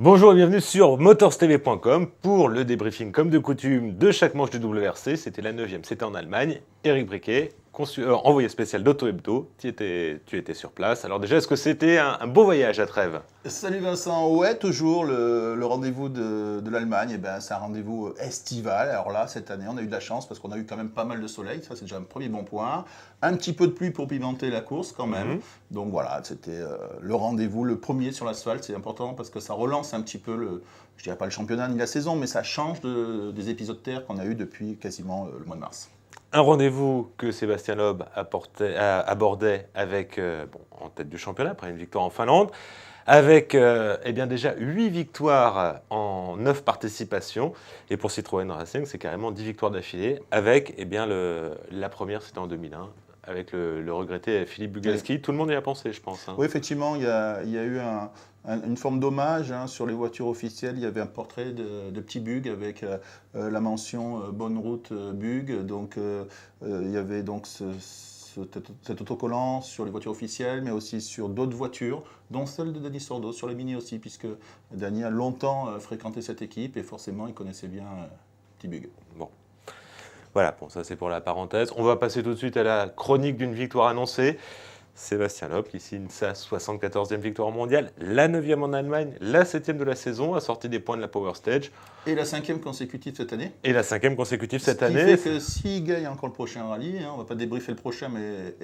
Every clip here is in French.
Bonjour et bienvenue sur motorstv.com pour le débriefing comme de coutume de chaque manche du WRC. C'était la 9e, c'était en Allemagne. Eric Briquet, envoyé spécial d'Auto Hebdo, tu étais sur place. Alors déjà, est-ce que c'était un beau voyage à Trèves? Salut Vincent, ouais, toujours le rendez-vous de l'Allemagne, c'est un rendez-vous estival. Alors là, cette année, on a eu de la chance parce qu'on a eu quand même pas mal de soleil, ça c'est déjà un premier bon point. Un petit peu de pluie pour pimenter la course quand même. Donc voilà, c'était le rendez-vous, le premier sur l'asphalte, c'est important parce que ça relance un petit peu je dirais pas le championnat ni la saison, mais ça change des épisodes terre qu'on a eu depuis quasiment le mois de mars. Un rendez-vous que Sébastien Loeb abordait avec, en tête du championnat, après une victoire en Finlande, avec déjà 8 victoires en 9 participations. Et pour Citroën Racing, c'est carrément 10 victoires d'affilée, avec la première, c'était en 2001, avec le regretté Philippe Bugalski. Oui. Tout le monde y a pensé, je pense. Oui, effectivement, il y a eu une forme d'hommage sur les voitures officielles. Il y avait un portrait de petit Bug avec la mention Bonne route Bug. Donc il y avait donc cet autocollant sur les voitures officielles, mais aussi sur d'autres voitures, dont celle de Dani Sordo, sur les Mini aussi, puisque Dani a longtemps fréquenté cette équipe et forcément il connaissait bien petit Bug. Bon. Voilà, bon, ça c'est pour la parenthèse. On va passer tout de suite à la chronique d'une victoire annoncée. Sébastien Loeb qui signe sa 74e victoire mondiale, la 9e en Allemagne, la 7e de la saison, assortie des points de la Power Stage. Et la 5e consécutive cette année. Et la 5e consécutive cette année. Ce qui fait que s'il gagne encore le prochain rallye, on ne va pas débriefer le prochain, mais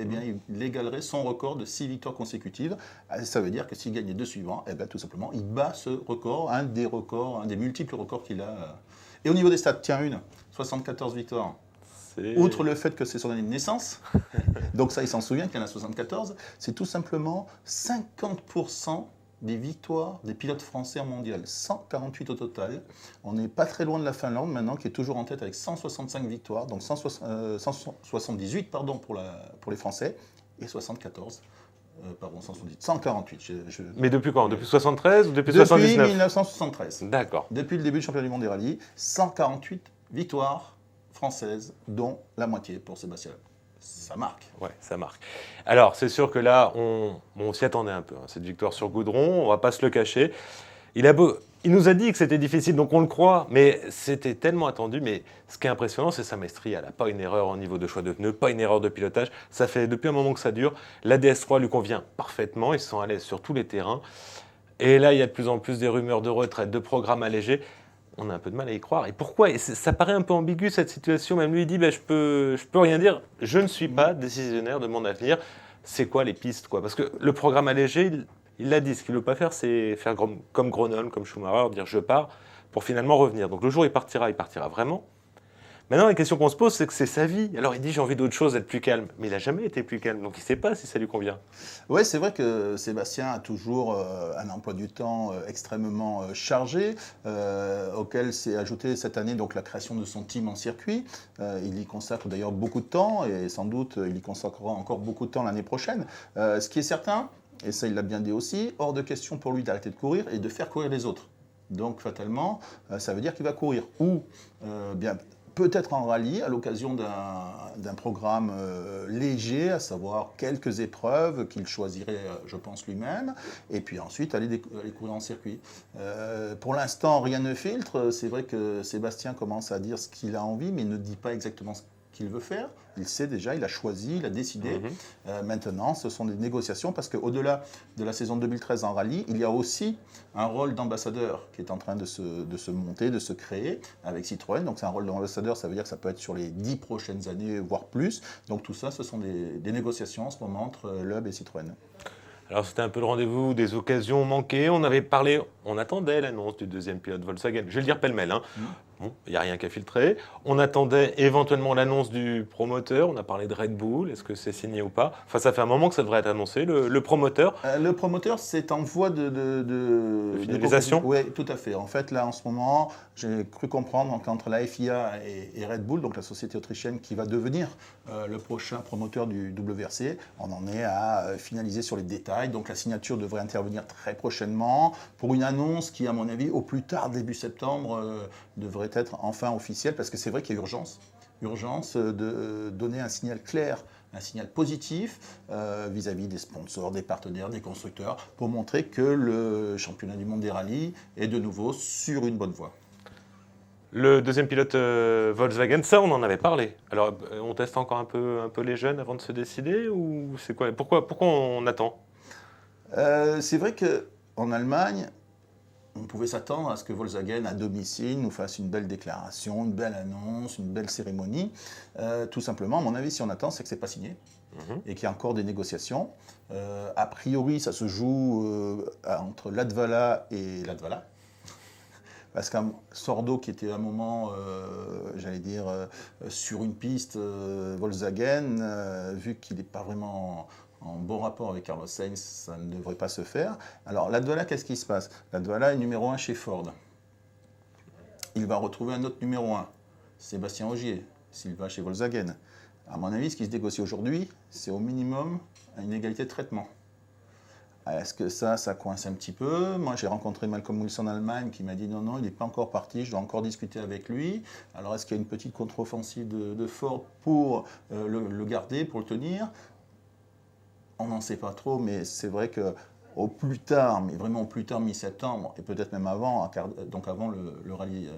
il égalerait son record de 6 victoires consécutives. Ça veut dire que s'il gagne les deux suivants, tout simplement, il bat ce record, un des multiples records qu'il a. Et au niveau des stats, tiens 74 victoires. Outre le fait que c'est son année de naissance, donc ça il s'en souvient qu'il y en a 74, c'est tout simplement 50% des victoires des pilotes français en mondial, 148 au total. On n'est pas très loin de la Finlande maintenant, qui est toujours en tête avec 165 victoires, donc 178 pour les Français, et 148. Mais depuis quand? Depuis 73 ou depuis 79? Depuis 1973. D'accord. Depuis le début du championnat du monde des rallyes, 148 victoires françaises, dont la moitié pour Sébastien. Ça marque. Ouais, ça marque. Alors, c'est sûr que là, on s'y attendait un peu, cette victoire sur goudron, on va pas se le cacher. Il nous a dit que c'était difficile, donc on le croit, mais c'était tellement attendu. Mais ce qui est impressionnant, c'est sa maîtrise. Elle n'a pas une erreur au niveau de choix de pneus, pas une erreur de pilotage. Ça fait depuis un moment que ça dure. La DS3 lui convient parfaitement, ils sont à l'aise sur tous les terrains. Et là, il y a de plus en plus des rumeurs de retraite, de programmes allégés. On a un peu de mal à y croire. Et pourquoi? Et ça paraît un peu ambigu cette situation. Même lui, il dit je peux rien dire. Je ne suis pas décisionnaire de mon avenir. C'est quoi les pistes Parce que le programme allégé, il l'a dit. Ce qu'il ne veut pas faire, c'est faire comme Gronholm, comme Schumacher, dire je pars pour finalement revenir. Donc le jour où il partira vraiment. Maintenant, la question qu'on se pose, c'est que c'est sa vie. Alors il dit j'ai envie d'autre chose, d'être plus calme. Mais il n'a jamais été plus calme. Donc il ne sait pas si ça lui convient. Oui, c'est vrai que Sébastien a toujours un emploi du temps extrêmement chargé, auquel s'est ajouté cette année donc, la création de son team en circuit. Il y consacre d'ailleurs beaucoup de temps et sans doute il y consacrera encore beaucoup de temps l'année prochaine. Ce qui est certain, et ça il l'a bien dit aussi, hors de question pour lui d'arrêter de courir et de faire courir les autres. Donc fatalement, ça veut dire qu'il va courir. Ou peut-être en rallye, à l'occasion d'un programme léger, à savoir quelques épreuves qu'il choisirait, je pense, lui-même, et puis ensuite aller courir en circuit. Pour l'instant, rien ne filtre. C'est vrai que Sébastien commence à dire ce qu'il a envie, mais il ne dit pas exactement ce qu'il veut faire. Il sait déjà, il a choisi, il a décidé. Maintenant, ce sont des négociations parce qu'au-delà de la saison 2013 en rallye, il y a aussi un rôle d'ambassadeur qui est en train de se monter, de se créer avec Citroën. Donc c'est un rôle d'ambassadeur, ça veut dire que ça peut être sur les 10 prochaines années, voire plus. Donc tout ça, ce sont des négociations en ce moment entre Loeb et Citroën. Alors c'était un peu le rendez-vous des occasions manquées. On avait parlé, on attendait l'annonce du deuxième pilote Volkswagen. Je vais le dire pêle-mêle. Bon, il n'y a rien qu'à filtrer. On attendait éventuellement l'annonce du promoteur. On a parlé de Red Bull. Est-ce que c'est signé ou pas? Enfin, ça fait un moment que ça devrait être annoncé. Le promoteur. Le promoteur, c'est en voie de finalisation. Oui, tout à fait. En fait, là, en ce moment, j'ai cru comprendre qu'entre la FIA et Red Bull, donc la société autrichienne qui va devenir le prochain promoteur du WRC, on en est à finaliser sur les détails. Donc la signature devrait intervenir très prochainement pour une annonce qui, à mon avis, au plus tard, début septembre, devrait être enfin officielle, parce que c'est vrai qu'il y a urgence de donner un signal clair un signal positif vis-à-vis des sponsors, des partenaires, des constructeurs, pour montrer que le championnat du monde des rallyes est de nouveau sur une bonne voie. Le deuxième pilote Volkswagen, ça on en avait parlé. Alors on teste encore un peu les jeunes avant de se décider ou c'est quoi pourquoi on attend? C'est vrai qu'en Allemagne, on pouvait s'attendre à ce que Volkswagen, à domicile, nous fasse une belle déclaration, une belle annonce, une belle cérémonie. Tout simplement, à mon avis, si on attend, c'est que ce n'est pas signé et qu'il y a encore des négociations. A priori, ça se joue entre Latvala et Latvala. Parce qu'un Sordo, qui était à un moment, sur une piste Volkswagen, vu qu'il n'est pas vraiment en bon rapport avec Carlos Sainz, ça ne devrait pas se faire. Alors, Latvala, qu'est-ce qui se passe? Latvala est numéro 1 chez Ford. Il va retrouver un autre numéro 1, Sébastien Ogier, s'il va chez Volkswagen. À mon avis, ce qui se négocie aujourd'hui, c'est au minimum une égalité de traitement. Est-ce que ça coince un petit peu? Moi, j'ai rencontré Malcolm Wilson en Allemagne qui m'a dit non, il n'est pas encore parti, je dois encore discuter avec lui. Alors, est-ce qu'il y a une petite contre-offensive de Ford pour le garder, pour le tenir? On n'en sait pas trop, mais c'est vrai qu'au plus tard, mais vraiment au plus tard, mi-septembre, et peut-être même avant, donc avant le rallye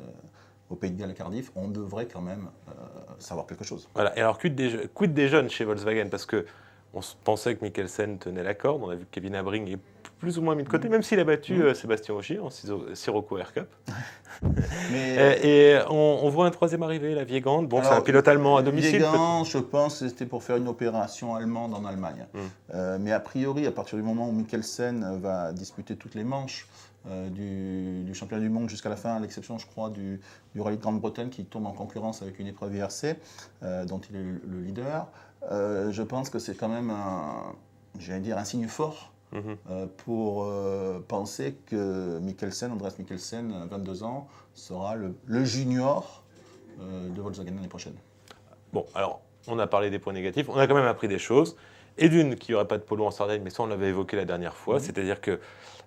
au Pays de Galles à Cardiff, on devrait quand même savoir quelque chose. Voilà. Et alors quid des jeunes chez Volkswagen, parce que on pensait que Mikkelsen tenait la corde, on a vu que Kevin Habring est plus ou moins mis de côté, même s'il a battu Sébastien Ogier en Sirocco Air Cup. Et on voit un troisième arrivé, la Viegand. Bon, c'est un pilote allemand à domicile. Viegand, je pense que c'était pour faire une opération allemande en Allemagne. Mais a priori, à partir du moment où Mikkelsen va disputer toutes les manches du championnat du monde jusqu'à la fin, à l'exception, je crois, du rallye de Grande-Bretagne qui tombe en concurrence avec une épreuve IRC, dont il est le leader, je pense que c'est quand même un signe fort pour penser que Andreas Mikkelsen, 22 ans, sera le junior de Volkswagen l'année prochaine. Bon, alors, on a parlé des points négatifs, on a quand même appris des choses. Et d'une, qu'il n'y aurait pas de polo en Sardaigne, mais ça on l'avait évoqué la dernière fois, c'est-à-dire qu'ils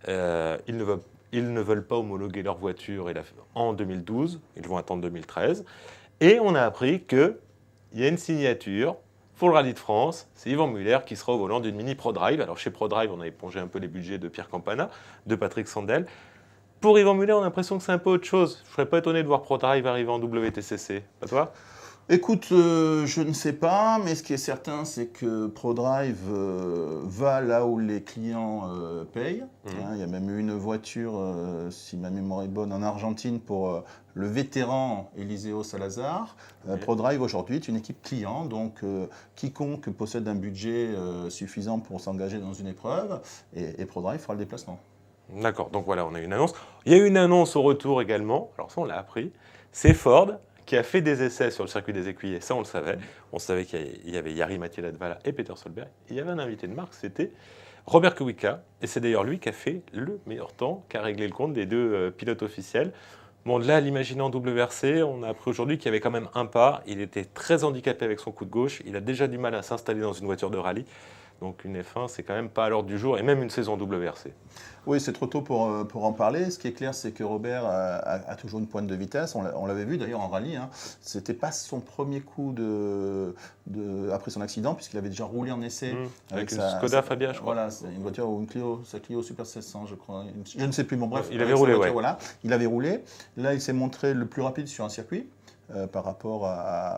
ne veulent pas homologuer leur voiture en 2012, ils vont attendre 2013. Et on a appris qu'il y a une signature pour le Rallye de France, c'est Yvan Muller qui sera au volant d'une Mini ProDrive. Alors chez ProDrive, on a épongé un peu les budgets de Pierre Campana, de Patrick Sandel. Pour Yvan Muller, on a l'impression que c'est un peu autre chose. Je ne serais pas étonné de voir ProDrive arriver en WTCC. Pas toi? Écoute, je ne sais pas, mais ce qui est certain, c'est que ProDrive va là où les clients payent. Il y a même eu une voiture, si ma mémoire est bonne, en Argentine pour le vétéran Eliseo Salazar. ProDrive aujourd'hui est une équipe client, donc quiconque possède un budget suffisant pour s'engager dans une épreuve, et ProDrive fera le déplacement. D'accord, donc voilà, on a une annonce. Il y a eu une annonce au retour également, alors ça on l'a appris, c'est Ford qui a fait des essais sur le circuit des écuyers, ça on le savait. On savait qu'il y avait Jari Mathieu Latvala et Peter Solberg. Il y avait un invité de marque, c'était Robert Kubica, et c'est d'ailleurs lui qui a fait le meilleur temps, qui a réglé le compte des deux pilotes officiels. Bon, là, l'imaginer en WRC, on a appris aujourd'hui qu'il y avait quand même un pas. Il était très handicapé avec son coup de gauche. Il a déjà du mal à s'installer dans une voiture de rallye. Donc une F1, c'est quand même pas à l'ordre du jour, et même une saison WRC. Oui, c'est trop tôt pour en parler. Ce qui est clair, c'est que Robert a toujours une pointe de vitesse. On l'avait vu d'ailleurs en rallye. Ce n'était pas son premier coup après son accident, puisqu'il avait déjà roulé en essai. Avec une Skoda Fabia, je crois. Voilà, c'est une voiture ou sa Clio Super 1600, je crois. Je ne sais plus, bon bref. Il avait roulé, voiture, voilà. Il avait roulé. Là, il s'est montré le plus rapide sur un circuit. Par rapport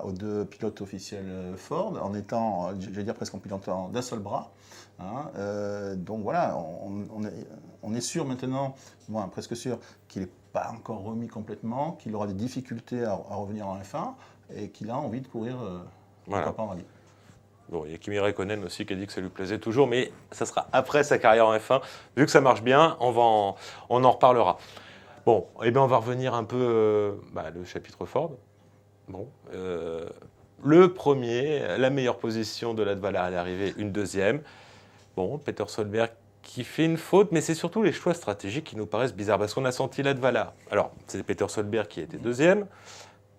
aux deux pilotes officiels Ford, en étant, je vais dire, presque en pilotant d'un seul bras. Donc voilà, on est sûr maintenant, presque sûr, qu'il n'est pas encore remis complètement, qu'il aura des difficultés à revenir en F1 et qu'il a envie de courir pas en rallye. Bon, il y a Kimi Räikkönen aussi qui a dit que ça lui plaisait toujours, mais ça sera après sa carrière en F1. Vu que ça marche bien, on en reparlera. Bon, eh bien on va revenir un peu le chapitre Ford. Bon, le premier, la meilleure position de Latvala à l'arrivée, une deuxième. Bon, Peter Solberg qui fait une faute, mais c'est surtout les choix stratégiques qui nous paraissent bizarres, parce qu'on a senti Latvala. Alors, c'est Peter Solberg qui a été deuxième.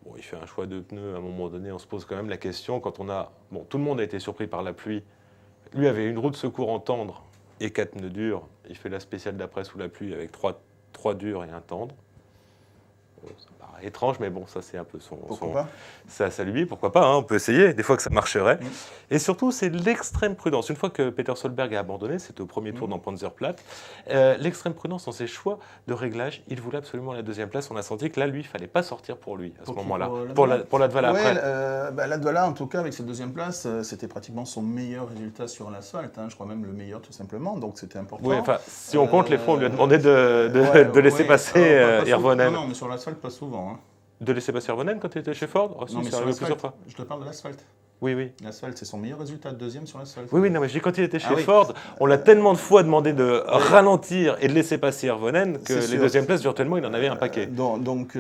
Bon, il fait un choix de pneus, à un moment donné, on se pose quand même la question, quand on a... Bon, tout le monde a été surpris par la pluie. Lui avait une roue de secours en tendre et 4 pneus durs. Il fait la spéciale d'après sous la pluie avec 3 durs et un tendre. Bon, ça paraît étrange, mais bon, ça c'est un peu Pourquoi pas sa lubie, pourquoi pas, hein, on peut essayer, des fois que ça marcherait. Mm. Et surtout, c'est l'extrême prudence. Une fois que Peter Solberg a abandonné, c'était au premier tour dans Panzerplatte, l'extrême prudence dans ses choix de réglage, il voulait absolument la deuxième place. On a senti que là, lui, il fallait pas sortir pour lui à ce moment-là. Pour Latvala ouais, après. Latvala, en tout cas, avec cette deuxième place, c'était pratiquement son meilleur résultat sur l'asphalte. Hein, je crois même le meilleur, tout simplement. Donc, c'était important. Oui, enfin, si on compte les fois, on lui a demandé de laisser passer Hirvonen. Non, mais sur l'asphalte, pas souvent. Hein. De laisser passer Hirvonen quand il était chez Ford? Non, mais sur l'asphalte, je te parle de l'asphalte. Oui. L'asphalte, c'est son meilleur résultat, deuxième sur l'asphalte. Oui, non, mais je dis quand il était chez Ford, on l'a tellement de fois demandé de ralentir et de laisser passer Hirvonen que les deuxièmes places, virtuellement, il en avait un paquet. Donc,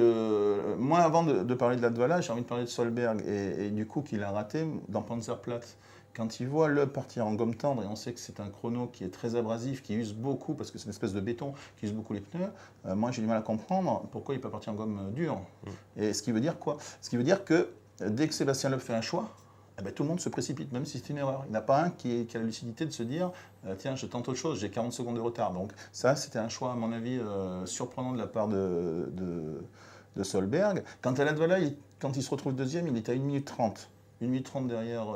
moi, avant de parler de Latvala, j'ai envie de parler de Solberg et du coup qu'il a raté dans Panzerplatte. Quand il voit le partir en gomme tendre, et on sait que c'est un chrono qui est très abrasif, qui use beaucoup, parce que c'est une espèce de béton qui use beaucoup les pneus, moi j'ai du mal à comprendre pourquoi il n'est pas parti en gomme dure. Et ce qui veut dire quoi? Ce qui veut dire que dès que Sébastien Loeb fait un choix, tout le monde se précipite, même si c'est une erreur. Il n'y en a pas un qui a la lucidité de se dire tiens, je tente autre chose, j'ai 40 secondes de retard. Donc ça, c'était un choix, à mon avis, surprenant de la part de Solberg. Quant à Latvala, quand il se retrouve deuxième, il est à 1 minute 30. 1 minute 30 derrière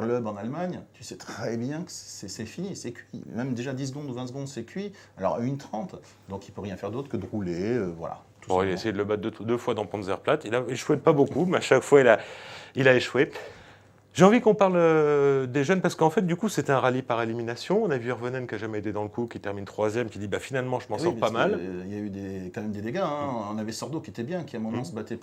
Loeb en Allemagne, tu sais très bien que c'est fini, c'est cuit. Même déjà 10 secondes ou 20 secondes, c'est cuit. Alors à 1,30, donc il ne peut rien faire d'autre que de rouler, voilà. Bon, il a essayé de le battre deux fois dans Panzerplatte. Il a échoué pas beaucoup, mais à chaque fois, il a échoué. J'ai envie qu'on parle des jeunes parce qu'en fait, du coup, c'était un rallye par élimination. On a vu Hirvonen qui n'a jamais été dans le coup, qui termine troisième, qui dit finalement, je m'en sors pas mal. Il y a eu quand même des dégâts. Hein. On avait Sordo qui était bien, qui à un moment se battait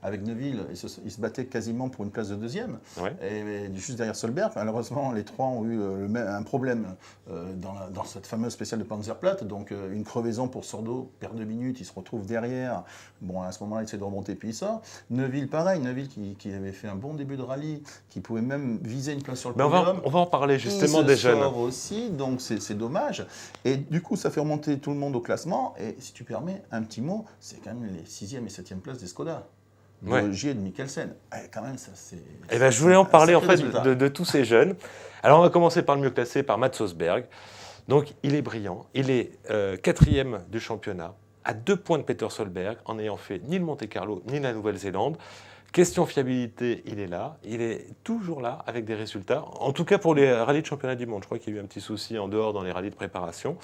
avec Neuville. Il se battait quasiment pour une place de deuxième. Ouais. Et juste derrière Solberg, malheureusement, les trois ont eu un problème dans cette fameuse spéciale de Panzerplatte. Donc une crevaison pour Sordo, perd 2 minutes, il se retrouve derrière. Bon, à ce moment-là, il essaie de remonter, puis il sort. Neuville, pareil. Neuville qui avait fait un bon début de rallye, qui pouvait même viser une place sur le podium. On va en parler justement des jeunes. Il sort aussi, donc c'est dommage. Et du coup, ça fait remonter tout le monde au classement. Et si tu permets, un petit mot, c'est quand même les 6e et 7e places des Skoda. De J et de Mikkelsen. Quand même, ça c'est... je voulais en parler en fait de tous ces jeunes. Alors on va commencer par le mieux classé, par Mats Osberg. Donc il est brillant, il est 4e du championnat, à 2 points de Peter Solberg, en n'ayant fait ni le Monte-Carlo ni la Nouvelle-Zélande. Question fiabilité, il est toujours là avec des résultats. En tout cas pour les rallyes de championnat du monde, je crois qu'il y a eu un petit souci en dehors dans les rallyes de préparation.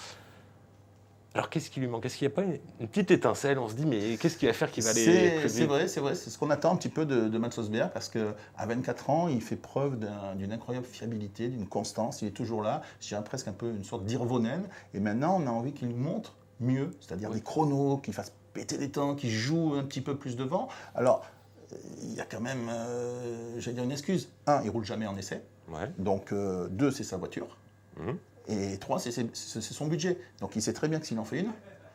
Alors qu'est-ce qui lui manque? Est-ce qu'il n'y a pas une petite étincelle? On se dit mais qu'est-ce qu'il va faire qui va aller plus vite? C'est vrai, c'est ce qu'on attend un petit peu de Mats Osberg parce qu'à 24 ans, il fait preuve d'une incroyable fiabilité, d'une constance. Il est toujours là, je dirais presque un peu une sorte d'Hirvonen. Et maintenant, on a envie qu'il nous montre mieux, c'est-à-dire des chronos, qu'il fasse péter les temps, qu'il joue un petit peu plus devant. Alors, il y a quand même, j'allais dire une excuse. 1, il ne roule jamais en essai. Ouais. Donc, 2, c'est sa voiture. Et 3, c'est son budget. Donc, il sait très bien que s'il en fait une,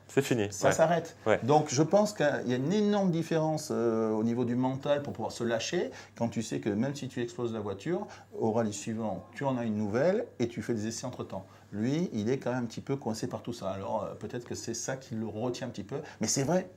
c'est fini. Ça s'arrête. Ouais. Donc, je pense qu'il y a une énorme différence au niveau du mental pour pouvoir se lâcher quand tu sais que même si tu exploses la voiture, au rallye suivant, tu en as une nouvelle et tu fais des essais entre-temps. Lui, il est quand même un petit peu coincé par tout ça. Alors, peut-être que c'est ça qui le retient un petit peu. Mais c'est vrai,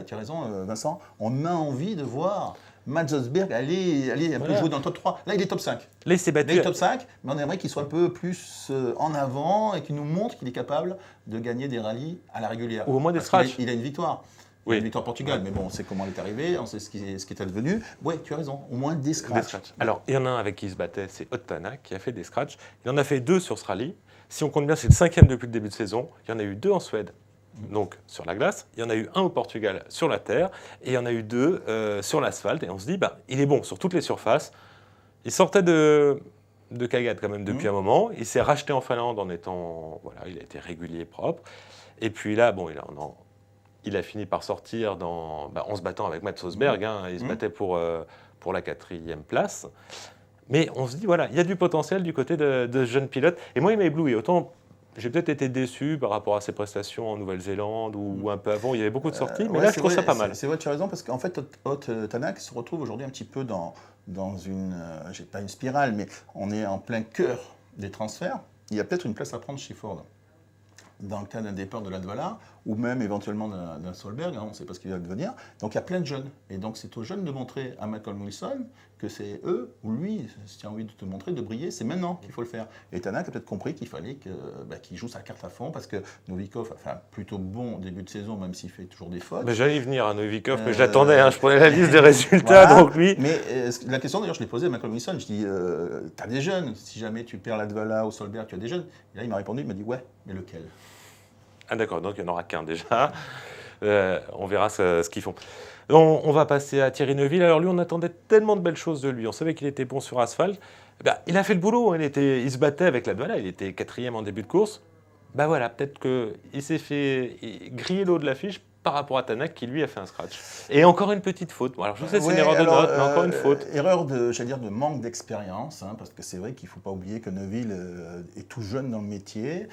tu as raison, Vincent. On a envie de voir Mats Osberg aller un peu jouer dans le top 3. Là, il est top 5. Là, il s'est battu. Là, il est top 5, mais on aimerait qu'il soit un peu plus en avant et qu'il nous montre qu'il est capable de gagner des rallyes à la régulière. Ou au moins des scratchs. Il a une victoire. Oui. Une victoire Portugal, mais bon, on sait comment il est arrivé, on sait ce qui est advenu. Oui, tu as raison, au moins des scratchs. Alors, il y en a un avec qui il se battait, c'est Ott Tanak, qui a fait des scratchs. Il en a fait 2 sur ce rallye. Si on compte bien, c'est le 5e depuis le début de saison. Il y en a eu 2 en Suède, donc sur la glace. Il y en a eu 1 au Portugal sur la terre. Et il y en a eu 2 sur l'asphalte. Et on se dit, il est bon sur toutes les surfaces. Il sortait de cagade quand même depuis un moment. Il s'est racheté en Finlande en étant... Voilà, il a été régulier, propre. Et puis là, bon, il a fini par sortir en se battant avec Mats Osberg. Il se battait pour la 4e place. Mais on se dit, voilà, il y a du potentiel du côté de ce jeune pilote. Et moi, il m'a ébloui. Autant, j'ai peut-être été déçu par rapport à ses prestations en Nouvelle-Zélande ou un peu avant. Il y avait beaucoup de sorties, mais là, je trouve ça pas mal. C'est vrai, tu as raison, parce qu'en fait, Ott Tanak se retrouve aujourd'hui un petit peu dans une, pas une spirale, mais on est en plein cœur des transferts. Il y a peut-être une place à prendre chez Ford. dans le cas d'un départ de Latvala, ou même éventuellement d'un Solberg, on ne sait pas ce qu'il va devenir. Donc il y a plein de jeunes. Et donc c'est aux jeunes de montrer à Malcolm Wilson que c'est eux, ou lui, si tu as envie de te montrer, de briller, c'est maintenant qu'il faut le faire. Et Tanak a peut-être compris qu'il fallait qu'il joue sa carte à fond, parce que Novikov a fait un plutôt bon début de saison, même s'il fait toujours des fautes. Mais j'allais y venir à Novikov, mais j'attendais, je prenais la liste des résultats, voilà. donc lui... Mais la question d'ailleurs, je l'ai posée à Malcolm Wilson, je dis, t'as des jeunes, si jamais tu perds Latvala ou Solberg, tu as des jeunes. Et là il m'a répondu, il m'a dit, ouais, mais lequel? Ah d'accord, donc il n'y en aura qu'un déjà. On verra ce qu'ils font. On va passer à Thierry Neuville. Alors lui, on attendait tellement de belles choses de lui. On savait qu'il était bon sur asphalte. Il a fait le boulot. Il se battait avec Latvala. Il était 4e en début de course. Voilà, peut-être qu'il s'est fait griller l'eau de la fiche par rapport à Tanak qui lui a fait un scratch. Et encore une petite faute. Bon, alors je sais c'est une erreur de note, mais encore une faute. Erreur de manque d'expérience, parce que c'est vrai qu'il ne faut pas oublier que Neuville est tout jeune dans le métier.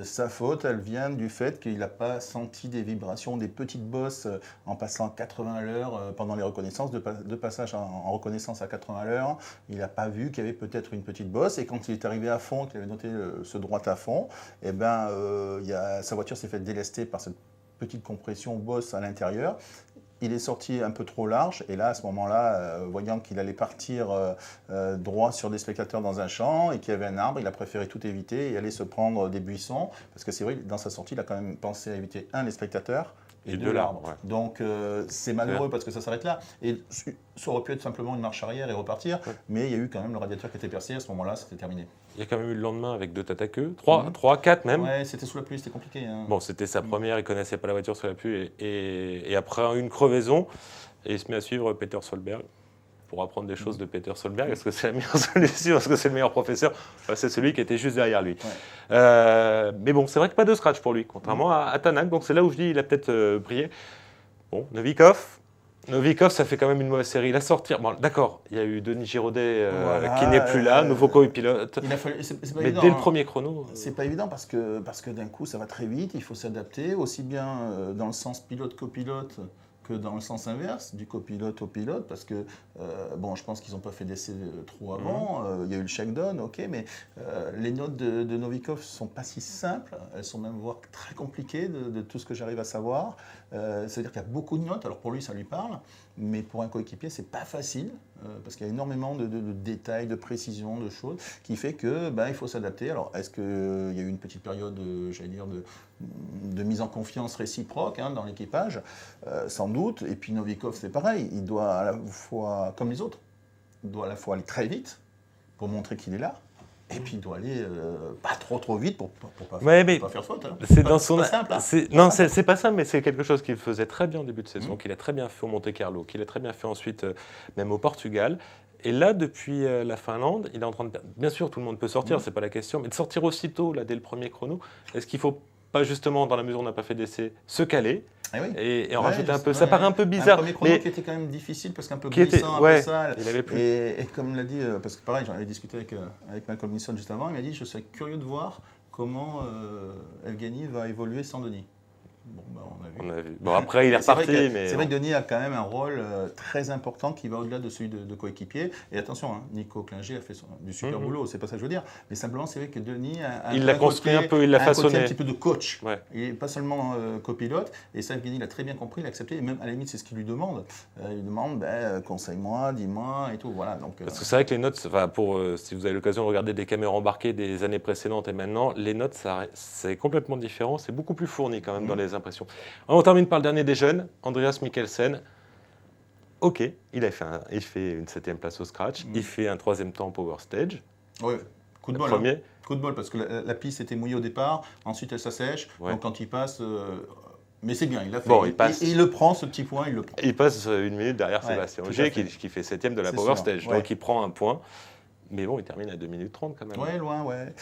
Sa faute, elle vient du fait qu'il n'a pas senti des vibrations, des petites bosses en passant 80 à l'heure pendant les reconnaissances, de passage en reconnaissance à 80 à l'heure. Il n'a pas vu qu'il y avait peut-être une petite bosse, et quand il est arrivé à fond, qu'il avait noté ce droit à fond, sa voiture s'est fait délester par cette petite compression bosse à l'intérieur. Il est sorti un peu trop large, et là, à ce moment-là, voyant qu'il allait partir droit sur des spectateurs dans un champ et qu'il y avait un arbre, il a préféré tout éviter et aller se prendre des buissons, parce que c'est vrai, dans sa sortie, il a quand même pensé à éviter un, les spectateurs, et deux, l'arbre. Ouais. Donc c'est malheureux parce que ça s'arrête là. Et ça aurait pu être simplement une marche arrière et repartir, mais il y a eu quand même le radiateur qui était percé, à ce moment-là, c'était terminé. Il y a quand même eu le lendemain avec 2 Tataqueux, 3, 4 même. Ouais, c'était sous la pluie, c'était compliqué. Bon, c'était sa première, il ne connaissait pas la voiture sous la pluie. Et après une crevaison, il se met à suivre Peter Solberg pour apprendre des choses de Peter Solberg. Est-ce que c'est la meilleure solution? Est-ce que c'est le meilleur professeur? C'est celui qui était juste derrière lui. Ouais. Mais bon, c'est vrai que pas de scratch pour lui, contrairement à Tanak. Donc c'est là où je dis il a peut-être brillé. Bon, Novikov, ça fait quand même une mauvaise série. La sortir, bon, d'accord, il y a eu Denis Giraudet qui n'est plus là, nouveau copilote. Mais dès le premier chrono. C'est pas évident parce que d'un coup, ça va très vite, il faut s'adapter, aussi bien dans le sens pilote-copilote que dans le sens inverse, du copilote au pilote, parce que, je pense qu'ils n'ont pas fait d'essai trop avant, il y a eu le shakedown, ok, mais les notes de Novikov ne sont pas si simples, elles sont même voire très compliquées de tout ce que j'arrive à savoir. C'est-à-dire qu'il y a beaucoup de notes, alors pour lui ça lui parle, mais pour un coéquipier c'est pas facile, parce qu'il y a énormément de détails, de précisions, de choses, qui fait que il faut s'adapter. Alors est-ce qu'il y a eu une petite période, de mise en confiance réciproque dans l'équipage, sans doute. Et puis Novikov, c'est pareil, il doit à la fois, comme les autres, il doit à la fois aller très vite pour montrer qu'il est là, et puis il doit aller pas trop vite pour pas faire faute. C'est dans son... pas simple. Non, c'est pas simple, mais c'est quelque chose qu'il faisait très bien au début de saison, qu'il a très bien fait au Monte-Carlo, qu'il a très bien fait ensuite même au Portugal. Et là, depuis la Finlande, il est en train de... Bien sûr, tout le monde peut sortir, c'est pas la question, mais de sortir aussitôt, là, dès le premier chrono, est-ce qu'il faut pas justement, dans la mesure où on n'a pas fait d'essai, se caler et en rajouter un peu. Ça paraît un peu bizarre. Un premier chrono qui était quand même difficile parce qu'un peu glissant, un peu sale. Il avait plus. Et comme l'a dit, parce que pareil, j'en avais discuté avec Malcolm Wilson juste avant, il m'a dit je serais curieux de voir comment Evgeny va évoluer sans Denis. On a vu. Bon, après, il est reparti. C'est vrai que Denis a quand même un rôle très important qui va au-delà de celui de coéquipier. Et attention, Nico Klinger a fait du super boulot, c'est pas ça que je veux dire. Mais simplement, c'est vrai que Denis il l'a construit un peu, il l'a façonné. Un petit peu de coach. Ouais. Il n'est pas seulement copilote. Et ça, Evgeny l'a très bien compris, il l'a accepté. Et même à la limite, c'est ce qu'il lui demande. Il lui demande conseille-moi, dis-moi et tout. Voilà, donc, parce que c'est vrai que les notes, si vous avez l'occasion de regarder des caméras embarquées des années précédentes et maintenant, les notes, c'est complètement différent. C'est beaucoup plus fourni quand même dans les impressions. On termine par le dernier des jeunes, Andreas Mikkelsen. Ok, il fait une 7e place au scratch, il fait un 3e temps Power Stage. Oui, coup de bol. Coup de bol parce que la piste était mouillée au départ, ensuite elle s'assèche, donc quand il passe... Mais c'est bien, il l'a fait. Bon, il le prend, ce petit point, il le prend. Il passe une minute derrière Sébastien Ogier qui fait 7e de la Power Stage, donc il prend un point. Mais bon, il termine à 2 minutes 30 quand même. Ouais, loin, ouais.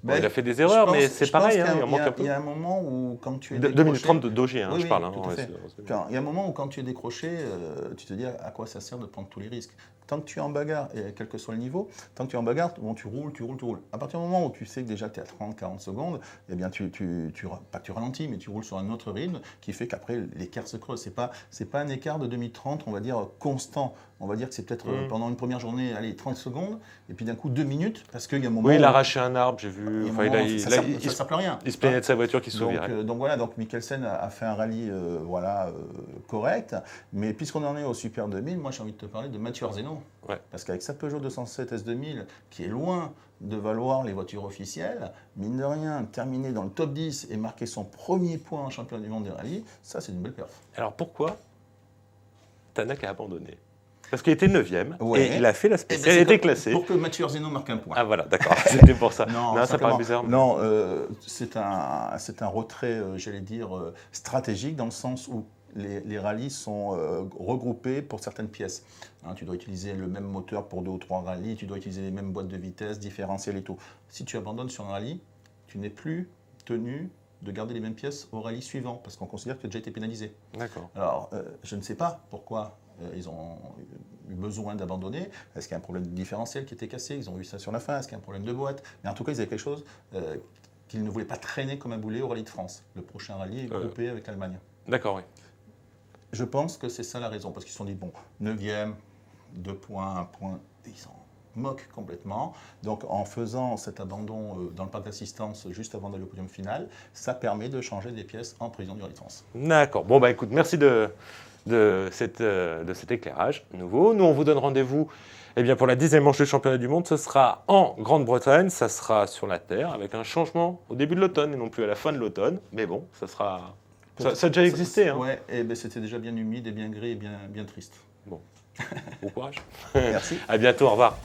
Bon, il a fait des erreurs, mais c'est pareil, il en manque un peu. Il y a un moment où, quand tu es 2 minutes 30 d'Ogier, je parle. Il y a un moment où, quand tu es décroché, tu te dis à quoi ça sert de prendre tous les risques. Tant que tu es en bagarre, et quel que soit le niveau, tant que tu es en bagarre, tu roules. À partir du moment où tu sais que déjà tu es à 30-40 secondes, eh bien pas que tu ralentis, mais tu roules sur un autre rythme qui fait qu'après l'écart se creuse. C'est pas un écart de demi-30, on va dire, constant. On va dire que c'est peut-être pendant une première journée, 30 secondes, et puis d'un coup 2 minutes, parce qu'il y a un moment Oui, il a où- arraché un arbre, j'ai vu. il y a un Enfin, moment où il ça ne sert plus à rien. il se plaignait de sa voiture qui se Donc, s'ouvrirait. donc Mikkelsen a fait un rallye correct, mais puisqu'on en est au Super 2000, moi j'ai envie de te parler de Mathieu Arzeno. Ouais. Parce qu'avec sa Peugeot 207 S2000, qui est loin de valoir les voitures officielles, mine de rien, terminer dans le top 10 et marquer son premier point en championnat du monde des rallyes, ça c'est une belle perf. Alors pourquoi Tanak a abandonné? Parce qu'il était 9e Ouais. et il a fait la Eh ben, spéciale, il c'est était comme- classé. Pour que Mathieu Arzeno marque un point. Ah voilà, d'accord, c'était pour ça. Non, ça simplement. paraît bizarre. mais- Non, c'est un retrait, j'allais dire, stratégique, dans le sens où les rallyes sont regroupés pour certaines pièces. Hein, tu dois utiliser le même moteur pour 2 ou 3 rallyes, tu dois utiliser les mêmes boîtes de vitesse, différentiels et tout. Si tu abandonnes sur un rallye, tu n'es plus tenu de garder les mêmes pièces au rallye suivant, parce qu'on considère que tu as déjà été pénalisé. D'accord. Alors, je ne sais pas pourquoi ils ont eu besoin d'abandonner. Est-ce qu'il y a un problème de différentiel qui était cassé? Ils ont eu ça sur la fin. Est-ce qu'il y a un problème de boîte? Mais en tout cas, ils avaient quelque chose qu'ils ne voulaient pas traîner comme un boulet au rallye de France. Le prochain rallye est groupé avec l'Allemagne. D'accord, oui. Je pense que c'est ça la raison, parce qu'ils se sont dit, bon, 9e, 2 points, 1 point, ils s'en moquent complètement. Donc en faisant cet abandon dans le parc d'assistance juste avant d'aller au podium final, ça permet de changer des pièces en président du rallye de France. D'accord. Bon, bah écoute, merci de cet éclairage nouveau. Nous, on vous donne rendez-vous pour la 10e manche du championnat du monde. Ce sera en Grande-Bretagne, ça sera sur la Terre, avec un changement au début de l'automne et non plus à la fin de l'automne. Mais bon, ça sera... Ça a déjà existé. Hein. Ouais, et ben c'était déjà bien humide et bien gris et bien triste. Bon, bon courage. Merci. À bientôt, au revoir.